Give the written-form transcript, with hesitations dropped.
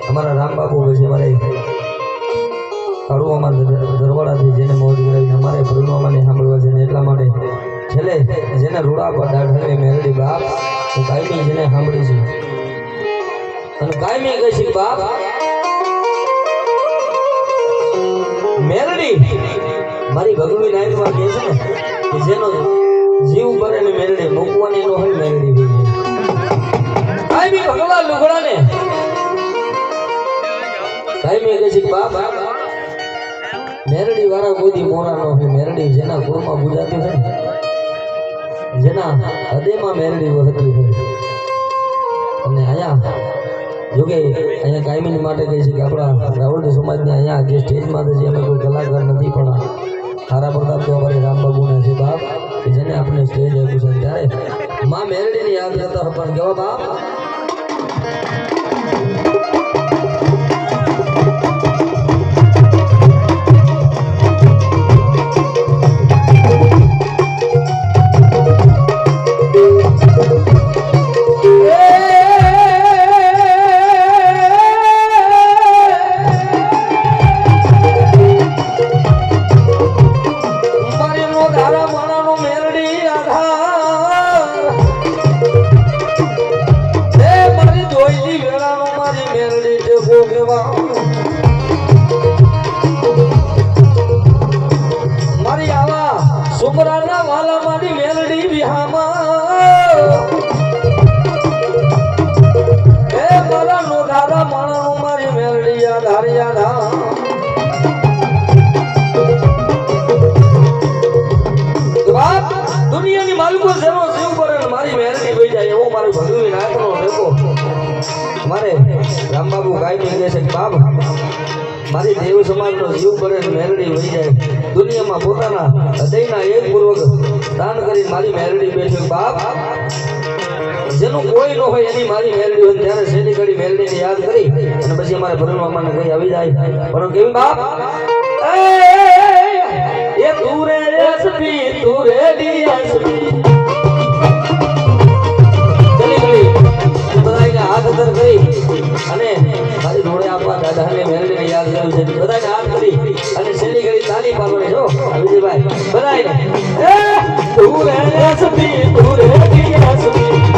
અમારા રામ બાપુ પછી અમારે કાળું અમારા દરવાડાથી જેને મોજ કરાવીને અમારે ભરવામાં સાંભળવા છે ને એટલા માટે છેલ્લે જેને રૂડા પર દાઢે મેરડી બાપ હું કાયમી જેને સાંભળી છે અને કાયમી કહી છે બાપ મેરડી મારી ભગવી નાયકમાં કહે છે ને કે જેનો જીવ કરે ને મેરડી મૂકવાની નો હોય મેરડી ભઈ કાયમી ભગવાન લુગડાને કાયમી કહે છે બાપ મેરડી વાળા કોઈ મોરા નો હોય મેરડી જેના કુળમાં પૂજાતી હોય જેના હૃદયમાં મેરડી વહતી હોય અને અહીંયા જોકે અહીંયા કાયમી માટે કહે છે કે આપણા રાવળ સમાજને અહીંયા જે સ્ટેજમાં જે અમે કોઈ કલાકાર નથી પણ સારા પ્રતાપ તો અમારે રામબાબુના છે બાપ કે જેને આપણે સ્ટેજ આપ્યું છે ત્યારે માં મેરડીને યાદ કરતા પણ કેવા બાપ મારી આવા સુમરાના વાલા મારી મેલડી વિહામાં એ મારા નોધારા માણનો મારી મેલડી યાદ દુનિયાની માલિકો જેનો જીવ કરે મારી મેલડી વહી જાય એવો મારું ભગવી નાયકનો દેખો મારે રામબાબુ કાયમી કહે છે બાપ મારી દેવ સમાજનો જીવ કરે મેરડી વહી જાય દુનિયામાં પોતાના હૃદયના એક પૂર્વક દાન કરી મારી મેરડી બેઠી બાપ જેનું કોઈ ન હોય એની મારી મેરડી હોય ત્યારે શેની ઘડી મેરડીને યાદ કરી અને પછી અમારે ભરણવામાં કઈ આવી જાય પણ કેવી બાપ એ તું રે એસપી તું રે ડીએસપી હાથ અંદર કરી અને મારી જોડે આપવા દાદાને મેરડીને યાદ કર્યું છે બધાને હાથ કરી અને છેલ્લી ઘડી તાલી પાડવાની જો વિજયભાઈ બધાને એ તું રે એસપી તું રે ડીએસપી